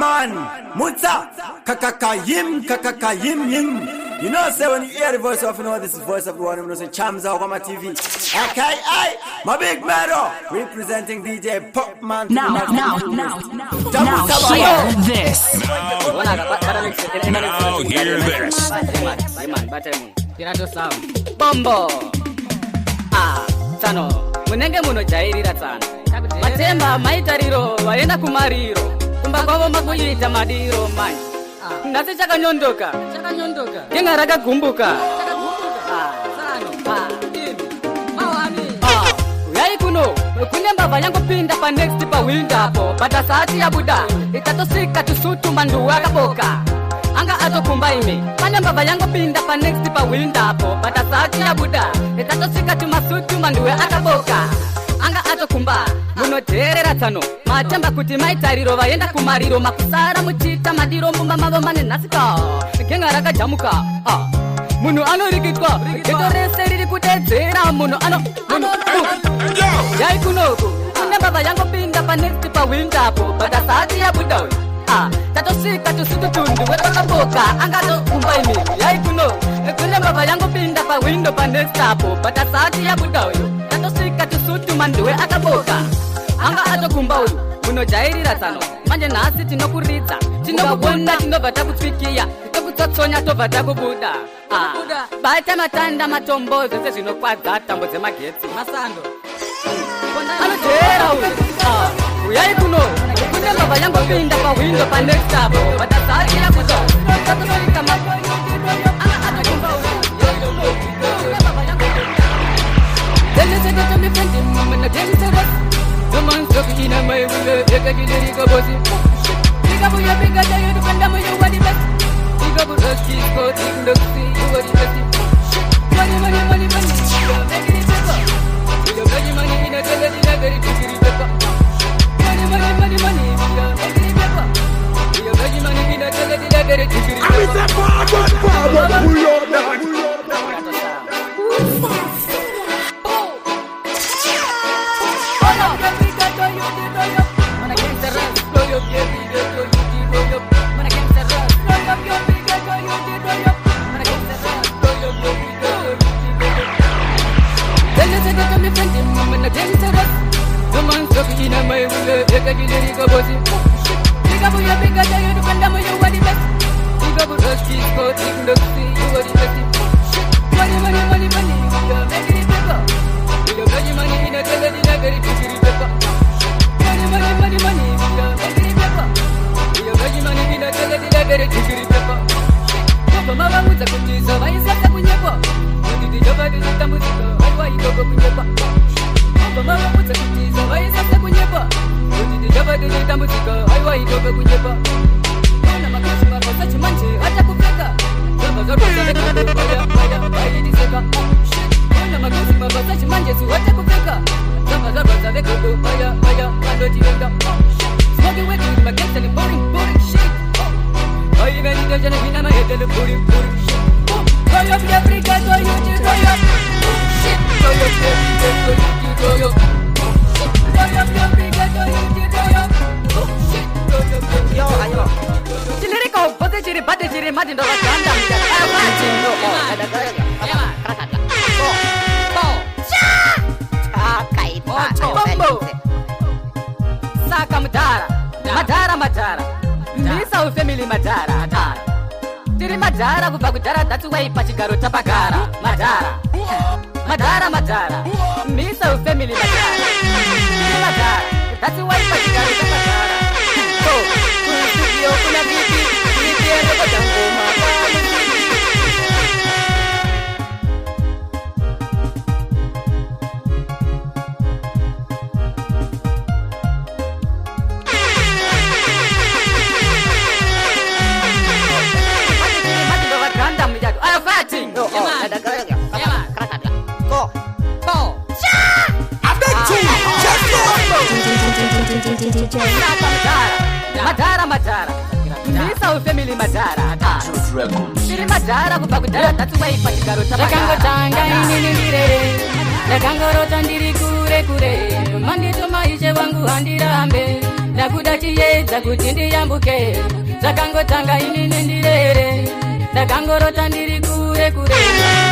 man, Mutsa, kakakayim, yim. You know, say when you hear the voice of, you know, this is the voice of the one who knows Chams out on my TV. Okay, my big meadow, representing DJ Popman. Now, hear this. Now, hear this. Bombo. Tano. Munenge muno jairira tsana. Matemba maitariro, vaenda kumariro. Kumba kwavo makuyita madiro manje. Ndati chakanyondoka. Genga rakagumbuka. Yai kuno, kune mbava yangu pinda pa next pa winda hapo. Bata saati ya buda, itatosika tusutu mandu wakaboka. Anga ato kumbaime, kune mbava yangu pinda pa next pa winda hapo. Bata saati ya buda, itatosika tumasutu mandu wakaboka. Anga ato kumba, muno terera tano. Matemba kuti maitariro, vaenda kumariro. Makusara muchita madiro, mumba mavomane nasika. Genga raka jamuka, muno ano rikitwa. Eto reste riri kutezera, muno ano. Yai kunoku, kune mbava yangu pinda pa next pa winda hapo. Bata saati ya buda, tatosika tusutu tundu wakaboka. Anga ato kumbaime, yai kuno. Kune mbava yangu pinda pa window pa next hapo. Bata saati ya buda, tatosika tusutu manduwe akaboka. Anga ato kumbauru, muno jairira tano. Manje nasi tinokuridza, tinokubona, tinovata kutfikia. Tokutotsonya tovata kubuda. Bata matanda matombo, zese zvinokwadza tambo dzemagetsi. Masando. Anotera uyu. Uyai kuno, kune mbava yangu pinda pa window pa next hapo. Bata saati ya buda, tatosika manduwe. Anga ato kumbauru. Then you say to me, friend, I'm against the rest. The man's talking in my way, they can get it. Pick up your bigger than you defend them, you are the best. Pick up the cheese, go to the sea, you are the best. Money, make it paper. You got your money in a very big paper. Money, make it paper. You got your money in a very big paper. I'm in the forward, pull up now. ndakuda chiedza kuti ndiyambuke zvakangotanga inini ndirere ndakangorota ndiri kure kure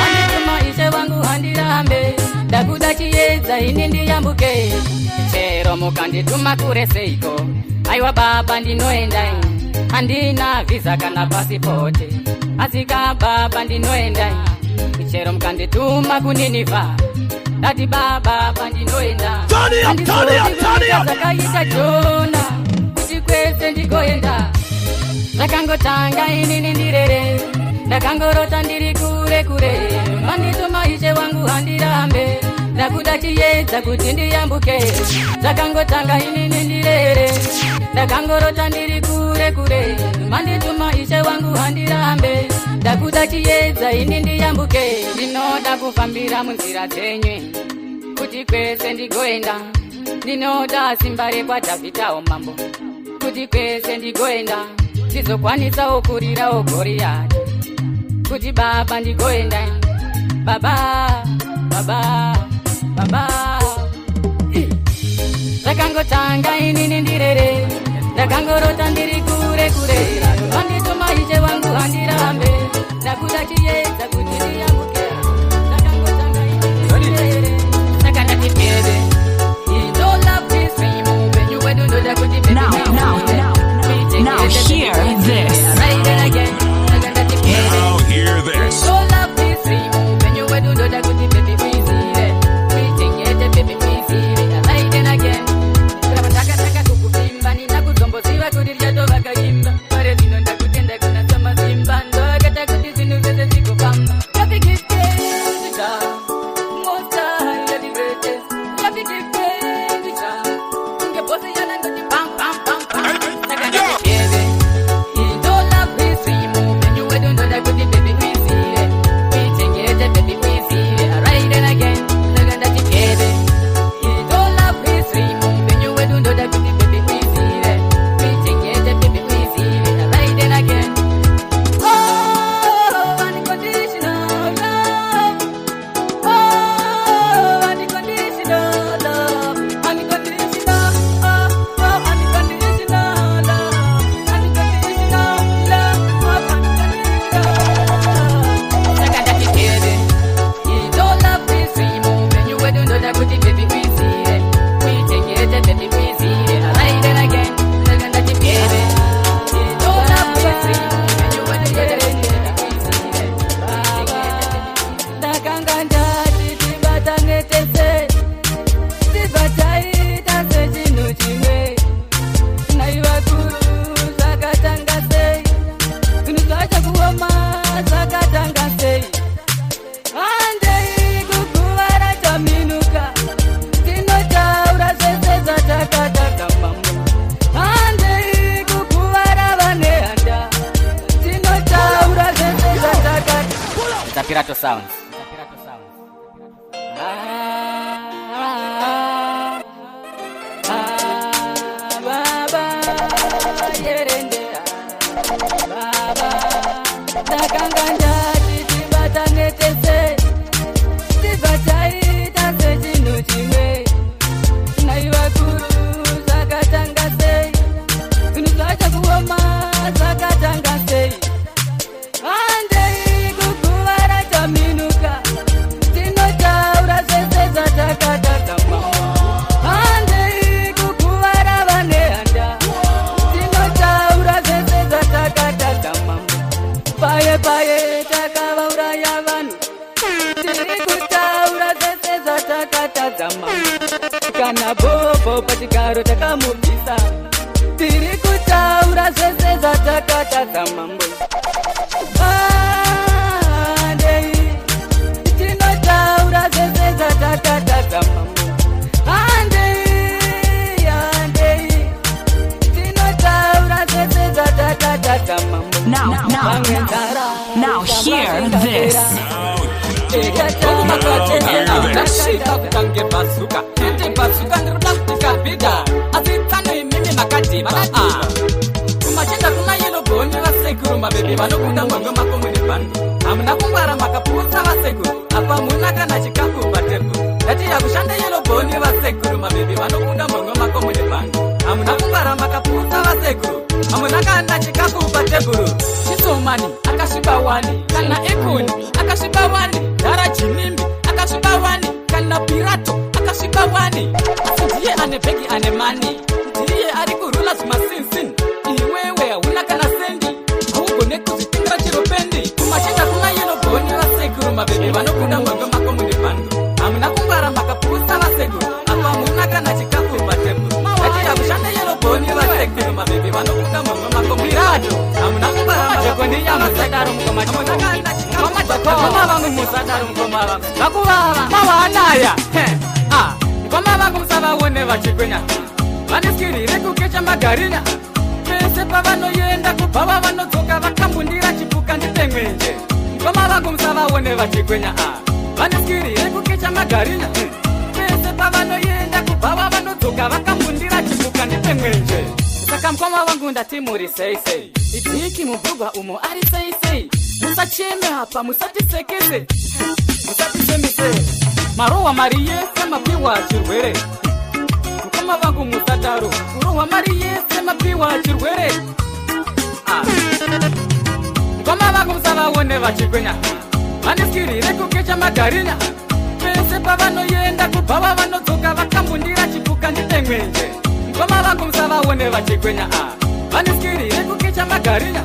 handituma ishe wangu handirambe ndakuda chiedza ini ndiyambuke chero mukandituma kure seiko aiwa baba ndinoenda handina visa kana pasipoti asika baba ndinoenda chero mukandituma kuniniva ndati baba pandinoenda zvakaita jona kuti kwese ndigoenda zvakangotanga inini ndirere ndakangorota ndiri kure kure mandituma ishe wangu handirambe ndakuda chiedza kuti ndiyambuke zvakangotanga inini ndirere ndakangorota ndiri kure kure mandituma ishe wangu handirambe ndakuda chiedza ini ndiyambuke ndinoda kufambira munzira dzenyu kuti kwese ndigoenda ndinoda simba rekwadhavhidhawo mambo kuti kwese ndigoenda ndizokwanisawo kurirawo goriyati kuti baba ndigoenda baba baba baba zvakangotanga inini ndirere ndakangorota ndiri kure kure mandituma ishe wangu handirambe ndakuda chiedza kuti ndiyambuke zvakangotanga inini ndirere ndakandatipiede Now hear this. Now hear this. Pirato Sounds. Baba, yerendera. Baba, takanganja titibatangetese. Tibataita sechinu chimwe. Naivakuru zakatanga sei. Kunuzvacha kuoma zakatanga sei. Paye takavauraya vanhu tiri kutaura zvese zvatakatadzama kana bobo pachigaro takamubvisa tiri kutaura zvese zvatakatadzama andei tinotaura zvese zvatakatadzama andei tinotaura zvese zvatakatadzama Now hear this. Hamuna kungwara amuna kana chikafu pateburu chisomani akasviba wani kana ekoni akasviba wani dhara jinimbi akasviba wani kana pirato akasviba wani asi ndiye ane bhegi ane mani ndiye ari kurula zvimasinsin iwewe hauna kana sendi haugone kuzvitingira chiro pendi kumachenda kuna yenogoni vasekuru mabebe vanobuda mwange mako mune pando hamuna kungwara makapusa vasekuru apa hamuna kana chikafu pateburu achida kushanda yenogoni vasekuru mabebe vanobuda mwange mako pirato hamuna kungwara majekoni yamasadaro mukoma vangu musadaro mukoma vangu vakuvava mavanaya mukoma vangu musavaone vachikwenya vaneskiri rekukecha magarinya pese pavanoenda kubva vanodzoka vakambundira chipuka ndipemwenje mukoma vangu musavaone vachikwenya vaneskiri rekukecha magarinya pese pavanoenda kubva vanodzoka vakambundira chipuka ndipemwenje saka mukoma vangu ndati muri seisei idhiki mubhugwa umo ari seisei musacheme hapa musatisekeze musatisemise marohwa mari yese mapiwa chirwere mukoma vangu musadaro kurohwa mari yese mapiwa chirwere mukoma vangu musavaone vachikwenya vaneskiri rekukecha magarinya pese pavanoenda kubva vanodzoka vakambundira chipuka ndipemwenje mukoma vangu musavaone vachikwenya vaneskiri rekukecha magarinya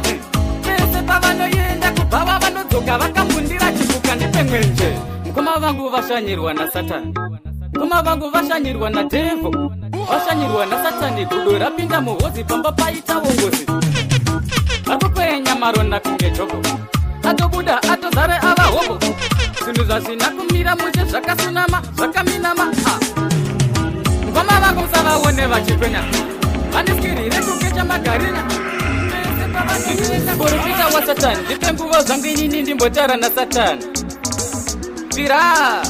pese pavanoenda kubva vanodzoka vakambundira chipuka ndipemwenje mukoma vangu vashanyirwa nasatani mukoma vangu vashanyirwa nadhevho vashanyirwa nasatani gudo rapinda muhozi pamba paita vongozi vakukwenya maronda kunge joko atobuda atozare ava hobo zvinhu zvazvina kumira mushe zvakasunama zvakaminama mukoma vangu musavaone vachikwenya vaneskiri rekukecha magarinya porofita wasatani ndipe nguva zvangu inini ndimbotara nasatani vira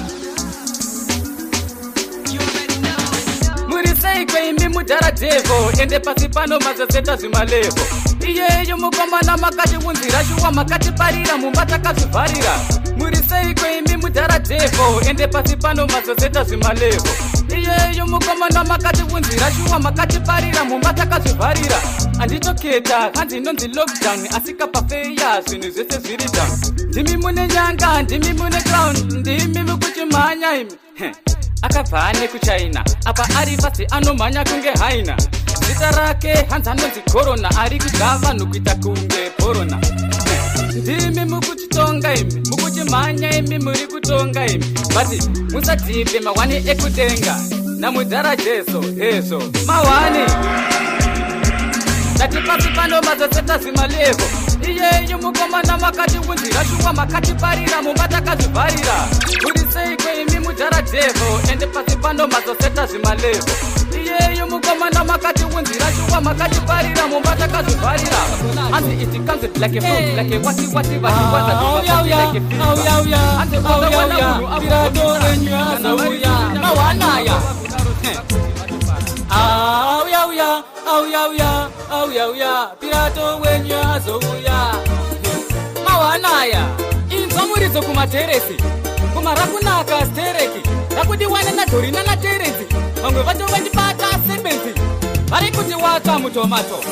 muri sei kweimbi mudhara dhevho ende pasi pano mazezeta zvimalevo iyeyo mukomana makatiunzira shuwa makatiparira mumba takazvivharira muri sei kweimbi mudhara dhevho ende pasi pano mazezeta zvimalevo iyeyo mukomana makatiunzira shuwa makatiparira mumba takazvivharira handitoketa hanzi inonzi lockdown asikapafeya zvinhu zvese zviri down ndimi mune nyanga ndimi mune crown ndimi mukuchimhanya imi akabva nekuchina apa ari pasi anomhanya kunge haina zita rake hanzi anonzi korona ari kudza vanhu kuita kunge korona ndimi mukuchitonga imi mukuchimhanya imi muri kutonga imi bati musadhibhe mahwani ekudenga namudhara jesu hezvo mahwani ndati pasi pano mazoseta zvimalevo iyeyo mukomana makatiunzira shuwa makatiparira mumba takazvivharira uri sei kweimi mudhara dhevho ende pasi pano mazoseta zvimalevo iyeyo mukomana makatiunzira shuwa makatiparira mumba takazvivharira hanzi iti comes like a food like a wati vachikwanza mawanaya auya pirato wenyu azouya mawanaya inzwa muridzo kumateresi kuma rakunaka stereki rakudiwana nadhorina naterezi vamwe vato vachibata sebenzi vari kuti waka mutomato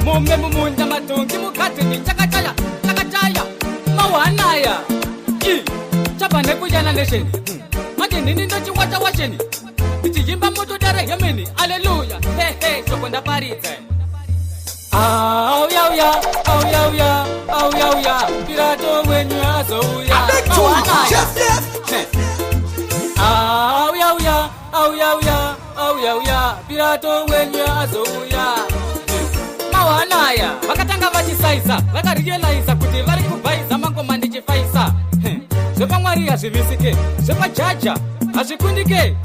mume mumunda matongi mugadheni chakachaya mawanaya chabva nekuyana nesheni manje nini ndochiwata washeni ichiyimba motodara hemeni aleluya hehe shoko ndaparidza auya pirato wenyu azouya auya pirato wenyu azouya mawanaya vakatanga vachisaisa vakarielaiza kuti vari kubvaiza mangoma ndichifaisa zvepamwari hazvivisike zvepajaja hazvikundike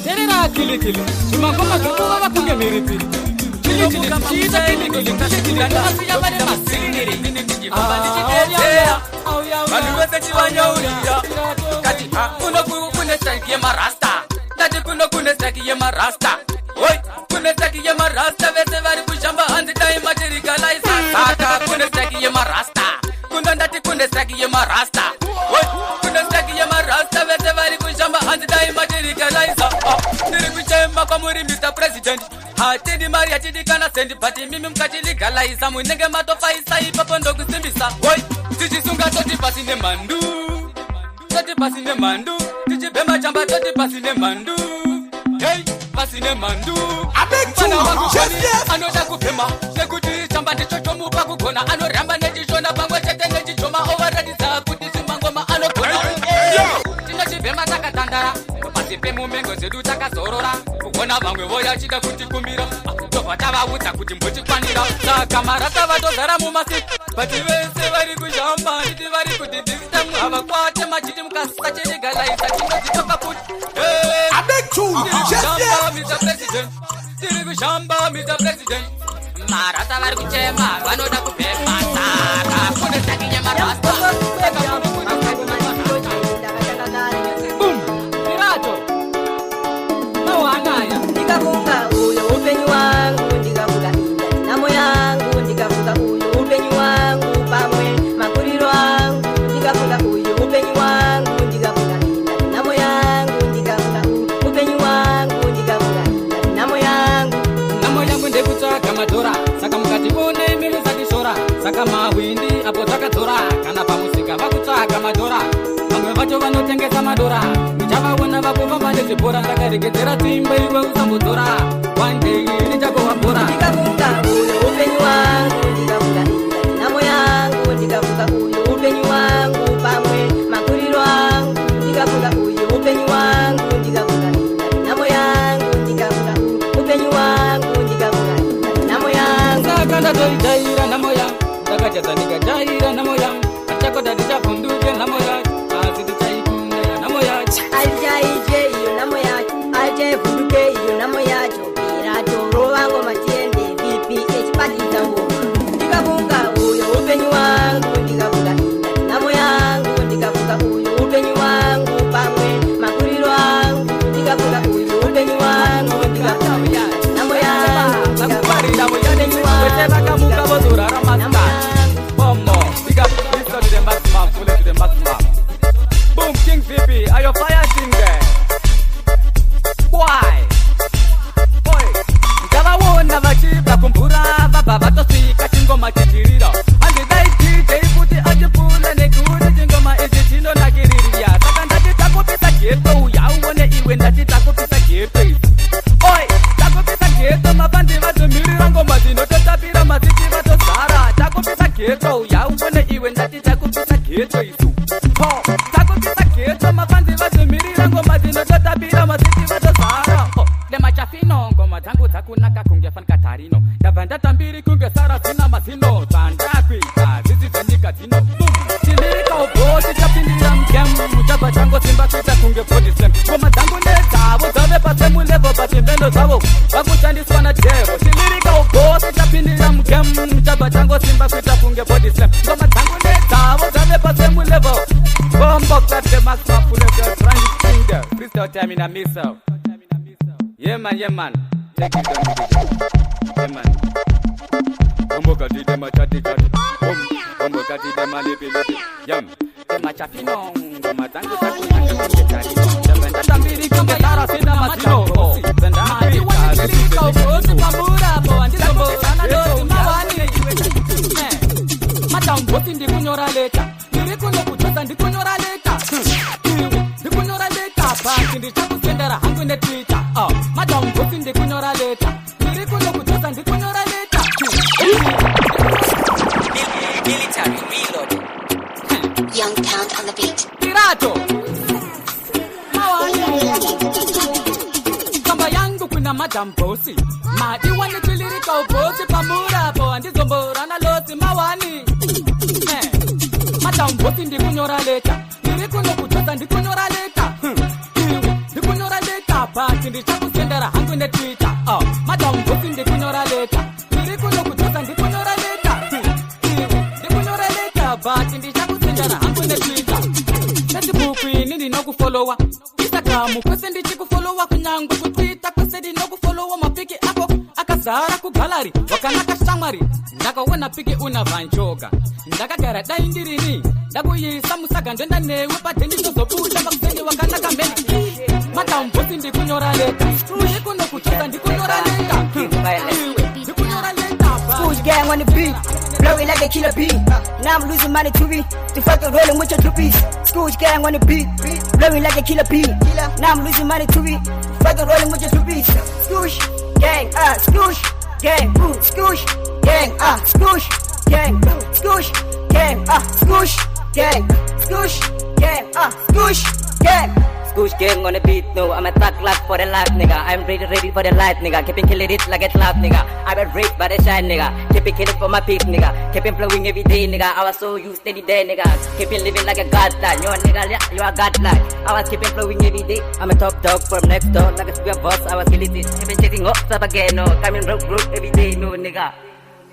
terera akilikili zvimangoma zvokuvava kunge mhiripiri vanhu vese chivanyaurira kati kune strike yemarasta ndati kune strike yemarasta oi kune strike yemarasta vese vari kushamba hanzi dai materikalaisa saka kune strike yemarasta kuno ndati kune strike yemarasta oi kune strike yemarasta vese vari kushamba hanzi dai materikalaisa ndiri kuchema ndinotema kwamuri Mr. President. Hatidi mari hatidi kana sendi, but mimi mkatiligaliza munenge matofaisa ipapo ndokusimbisa. Oi, tichisunga toti pasine mandu, toti pasine mandu, tichibema chamba toti pasine mandu. Hey, pasine mandu. Mwana wangu kwani anoda kupema, nekuti chamba ndichochomu pakugona, anoramba nechishona pangwe chete nechichoma, overradiza kuti simangoma anogona. Tinochibema takatandara, pasipe mumengo zedu takazorora, kugona vamwe voya chida kuti kumbira, tobva tavaudza kuti mbochikwanira. Saka marasa vatogara mumasi, bati vese vari kushamba, nditi vari kudidhisa havakwate machiti mukasachenigalaiza chinodzitoka kuti Mr. President, tiri kushamba Mr. President. Marasa vari kuchema, vanoda kupema saka kune takinya marasta. Pirato mawanaya ndikafunga uyo upenyu wangu, ndikafunga namo yangu, ndikafunga uyo upenyu wangu, pamwe makuriro angu, ndikafunga uyo upenyu wangu, ndikafunga namo yangu, ndikafunga upenyu wangu, ndikafunga namo yangu. namo yangu ndekutsvaga madhora, saka mukatione miri dzatishora, saka mawindi apo takadzora, kana pamusika vakutsvaga madhora, vamwe vacho vanotengesa madhora, muchavaona vakufamba nezvibhora, ndakaregedzera dzimba iwe usambodzora, one day ndichagova bhora. Ndikafunga uyo upenyu wangu, ndikafunga namo yangu, ndikafunga uyo upenyu wangu, pamwe makuriro angu, ndikafunga uyo upenyu wangu, ndikafunga namo yangu, ndikafunga upenyu wangu, ndikafunga namo yangu. Saka ndatoijaira namo yangu, ndakachadza ndikajaira namo yangu, achakoda ndichavhunduke namo yacho, asi tichaikunda namo yacho. Aijaije iyo namo yacho, aijevhunduke iyo namo yacho, Pirato rovango matiende VPH padidza ngoma. Ndikafunga uyo upenyu wangu, ndikafunga namo yangu, ndikafunga uyo upenyu wangu, pamwe makuriro angu, ndikafunga uyo upenyu wangu, ndikafunga namo yangu, Vakuparira muyane wese vakamuka vozorara masitani. Bombo, big up, listen to the maximum, pull it to the maximum. Boom, King VP, are you fire singer? Why? Boy, ndavawona vachibva kumvura, vabva vatosvika chingoma chichirira. Handidai DJ kuti achipfuura nekuti chingoma ichi chinonakirira. Saka ndati takupisa geto, uya uone iwe ndati takupisa geto. Oi, takupisa geto, mabandi vatomirira ngoma dzinototapira maziki vatozara. Takupisa geto, uya uone iwe ndati takupisa geto isu. Takupisa geto, mabandi vatomirira ngoma dzinototapira maziki vatozara. Lemachafino ngoma dzangu dzakunaka kunge fankatarino, ndabva ndatambiri kunge sara dzina mazino, dzandakwita dzidzi dzenyika dzino. Chilirika ubhosi chapindira mugemu, muchabva changu simba kuita kunge body slam. Ngoma dzangu nedzavo dzave pasemu level, pachimvendo dzavo vakushandiswa najevo. Chilirika ubhosi chapindira mugemu, muchabva changu simba kuita kunge body slam. Ngoma dzangu nedzavo dzave pasemu level. Bombo clap the max mapule the brand finger. Freestyle time in a missile. Yeah man, take it down, yeah man. Bombo kati de machati kati, bombo kati de malipi lipi, yam. De machapino, matango taku nanga kati. Jabenda tambiri kumbe tara sina matino. Zenda apita, zenda apita. Mamura po andi bombo sana do mawani. Matamboti ndi kunyora leta, ndiri kuno kuchota ndi kunyora leta. Ndi kunyora leta, baki ndi chakusendera hangu ne Twitter. Madam Putin ndi kunyora leta, ndiri kuno kuchota ndi kunyora leta. Military reload. Young Pound on the beat. Pirato kamba yangu kuna Madam Bosi, madiwani tilirika ubosi pamura po andizomborana losi mawani. Madam Bosi ndi kunyora leta, ndiri kuno kuchota ndi kunyora leta. Ndi kunyora leta, baki ndi chakusendera hangu ne Twitter. Madam Bosi ndi kunyora leta, ndiri kuno kuchota ndi kunyora leta. Ndi kunyora leta, baki ndi chakusendera hangu ne Twitter. Facebook ini ndinokufollowa, Instagram kwese ndichikufollowa, kunyangu kutwitter kwese ndinokufollowa. Mapiki ako akazara kugalari wakanaka shamwari, ndakaona piki una vanjoga, ndakagara dai ndirini, ndakuyisa musaga ndoenda newe padeni tozobuda makuseni wakanaka mbeni. hata mbosi ndikunyora leta kuno kucheza ndikunyora leta ndikunyora leta Scooch gang on the beat, blowing like a killer bee. Now I'm losing money to be fucking rolling with your groupies. Scooch gang on the beat, blowing like a killer bee. Now I'm losing money to be fucking rolling with your groupies. Scooch gang, scooch gang, scooch gang, scooch gang, scooch gang, scooch gang, scooch gang, scooch gang. Scooch gang on the beat, no, I'm a thug luck for the life, nigga. I'm ready for the life, nigga. Keeping killing it like a clap, nigga. I'm a rich by the shine, nigga. Keeping killing for my peak, nigga. Keeping flowing every day, nigga. I was so used steady day, nigga. Keeping living like a godlike. You a nigga, yeah, you a godlike. I was keeping flowing every day. I'm a top dog from next door, like a square boss. I was killing it. Keeping chasing up again, no. Coming broke every day, no, nigga.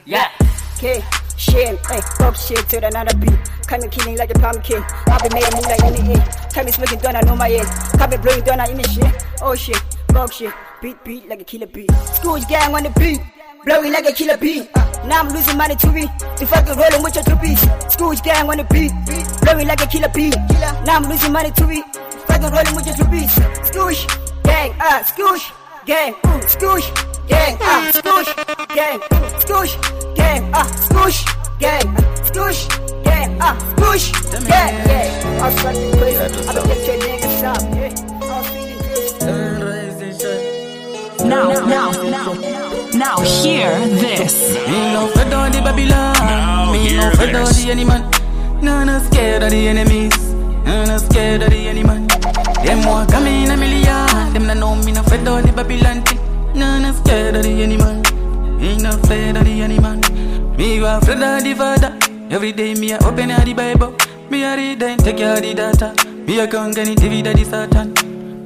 Yeah. Okay, shit, hey, pop shit to another beat. Coming killing like a pumpkin. I've been making moonlight in the air. Coming smoking donut on my head. Coming blowing donut in the shit. Oh shit, fuck shit. Beat like a killer bee. Scooch gang on the beat, blowing like a killer bee. Now I'm losing money to be fucking rolling with your groupies. Scooch gang on the beat, blowing like a killer bee. Now I'm losing money to be fucking rolling with your groupies. Scooch gang, scooch gang, scooch gang, scooch gang, scooch gang, scooch gang, scooch gang, scooch gang, yeah. I'll start the place, I'll get your niggas up, yeah. I'll see you Now hear this. Me no afraid of the Babylon. Me no afraid of the enemy man. No, no scared of the enemies. No, no scared of the enemy man. Them want come in a million. Them no know me no afraid of the Babylon thing. No, no scared of the enemy man. Me no afraid of the enemy man. Me go afraid of the Father. Every day me a open the Bible. Me a read and take care of the data. Me a count any TV that is Satan.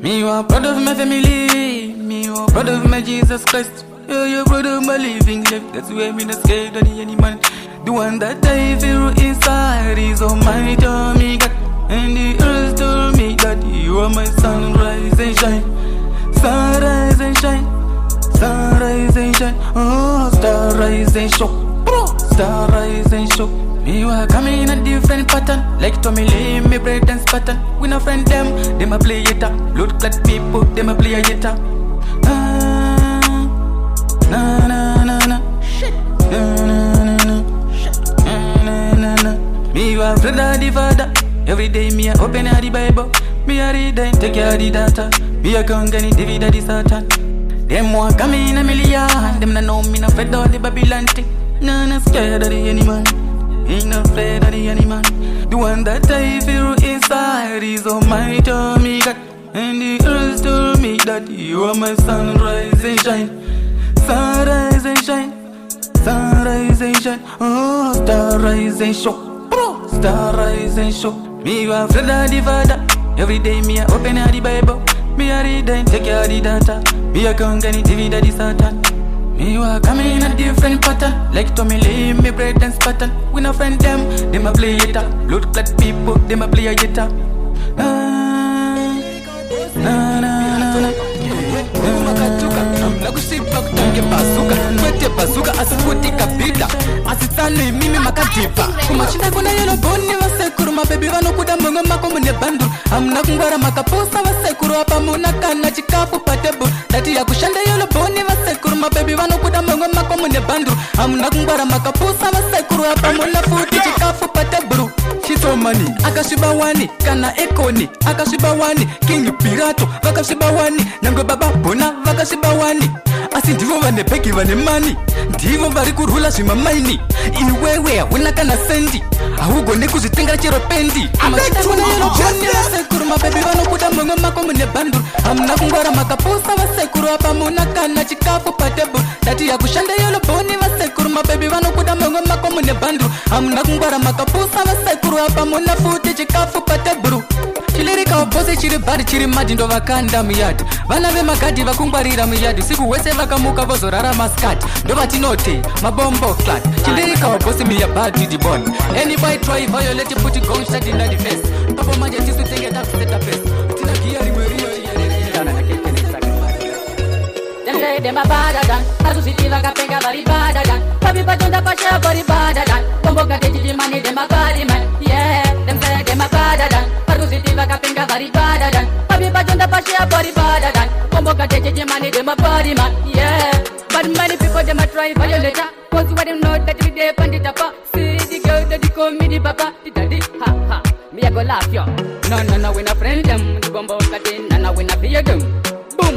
Me a proud of my family. Me a proud of my Jesus Christ. You proud of my living life. That's why me not scared of the enemy man. The one that I feel inside is Almighty me God. And the earth told me that you are my sunrise and shine. Sunrise and shine. Sunrise and shine. Oh, starrise and show. Starrise and show. Me wa come in a different pattern. Like Tommy Lee, me bread and pattern. We no friend them a play it up. Blood clot people, them a play it up. Na na na na. Shit. Na na na na. Shit. Na na na. Me wa afraid of the Father. Every day me a open the Bible. Me a read and take care of the data. Me a count any TV that is Satan. Them want come in a million. Them no know me no afraid of the Babylon thing. No, no scared of the enemy man. Ain't no afraid of the enemy man. The one that I feel inside is Almighty me God. And the earth told me that you are my sunrise and shine. Sunrise and shine. Sunrise and shine. Oh, starrise and show. Starrise and show. Me go afraid of the Father. Every day me a open the Bible. Me a read and take care of the data. Me a count any TV that is Satan. Me wa come in a different pattern. Like Tommy Lee, me bread and pattern. We no friend them a play it up. Blood clot people, them a play it up. Na na na na. Nakusipa kutange bazuka. Kwete bazuka asikuti kabida. Asitane mimi makatipa. Kumashinda kuna yelo boni wasekuru. Mabebi vano kuda mungo mako mune bandu. Amna kungwara makaposa wasekuru. Hapa muna kana chikafu patebu. Dati ya kushanda yelo boni wasekuru. Mabebi vano kuda mungo mako mune bandu. Amna kungwara makaposa wasekuru. Hapa muna futi chikafu patebu. Shito mani, akashiba wani, kana ekoni, akashiba wani, kingi pirato, vakashiba wani, nango baba bona, vakashiba wani. Asi ndivo vane peki vane mani, ndivo vari kurula zvimamaini. Iwewe, wina kana sendi, ahugone kuzvitenga chero pendi. Amashita kuna yelo boni vasekuru, mabebi vanokuda mungo mako mune bandu. Amuna kungwara makaposa vasekuru, hapa muna kana chikafu patebu. Dati ya kushanda yelo boni vasekuru, mabebi vanokuda mungo mako mune bandu. Amuna kungwara makaposa vasekuru, hapa muna futi chikafu patebu. Chilirika opose chiri bari chiri madi ndo vakanda miyadi. Vana ve magadi vakungwarira miyadi. Siku wese vakamuka vozorara maskati. Ndo vatinote mabombo flat. Chilirika opose miya badi di bond. Anybody try violate put it gun shot in the face. Papa manje tisu tenge da set up face. Tina kia rimwerio Them say them a badder than Asusiti vakapenga vari badder than Papi patonda pasha vari badder than Bombo kake jiji money them a body man. Yeah, them say them a badder than Parkusitiva kapenga vari badadan. Papi bajonda pashia body badadan. Komboka teje money dem a body man, yeah. But many people dem a try violate her. Cause what them know that we dey on the top. See the girl that they call me the papa, the daddy, ha ha. Me a go laugh yo. No, we not friend them. The bombo katin, na we not fear them. Boom.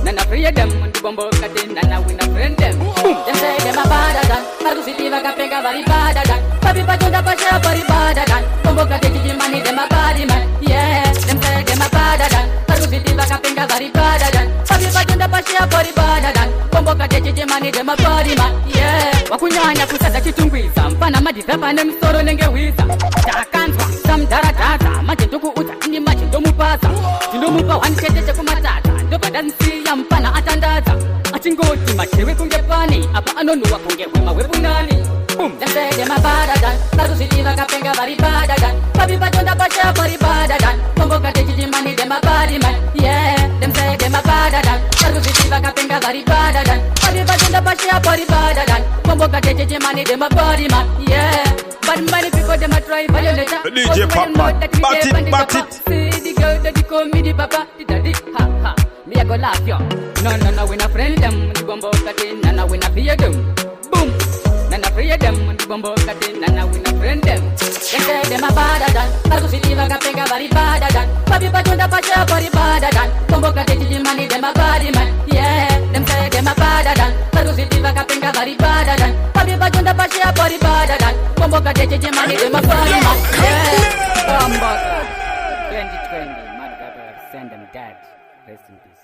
Nana free them, the bombo katin, nana we not friend them. Boom. Them say them a badadan. Parkusitiva kapenga vari badadan. Papi bajonda pashia body badadan. Komboka teje money dem a body man, yeah. Them say them a badadan. Parkusitiva kapenga vari badadan. Papi bajonda pashia body badadan. Komboka teje money dem a body man, yeah. Wakunyanya kusasa chitungwiza mpana madita pane msoro nenge wiza takanzwa samdaradada majendoku uta ini majendomupasa ndinomupa wanchecheche kumatata ndobadansiya mpana atandaza achingoti machewe kungepani apa anonuwa kungewema webunani boom dasede mabadadan parkusitiva kapenga vari badadan papi bajonda pasha bari badadan komboka teje money dem a body man, yeah. Them say dem a badadan parkusitiva kapenga vari badadan papi bajonda pasha bari badadan komboka teje money dem a body man, yeah. But many people dem a try violate her. DJ Papa, bat it. See the girl that they call me the papa, the daddy, ha ha. Me a go laugh yo. No, we not friend them. The bombo katin, nana we not fear them. Boom. Nana fear them. The bombo katin, nana we not friend them. Them say them a badadan. Parkusitiva kapenga vari badadan. Papi bajonda pasha bari badadan. Bombo katin money dem a body man, yeah. Them say them a badadan. Parkusitiva kapenga vari badadan. Papi bajonda pasha bari badadan. Bombo katin money dem a body man, yeah. 2020, mother, send them dead. Rest in peace.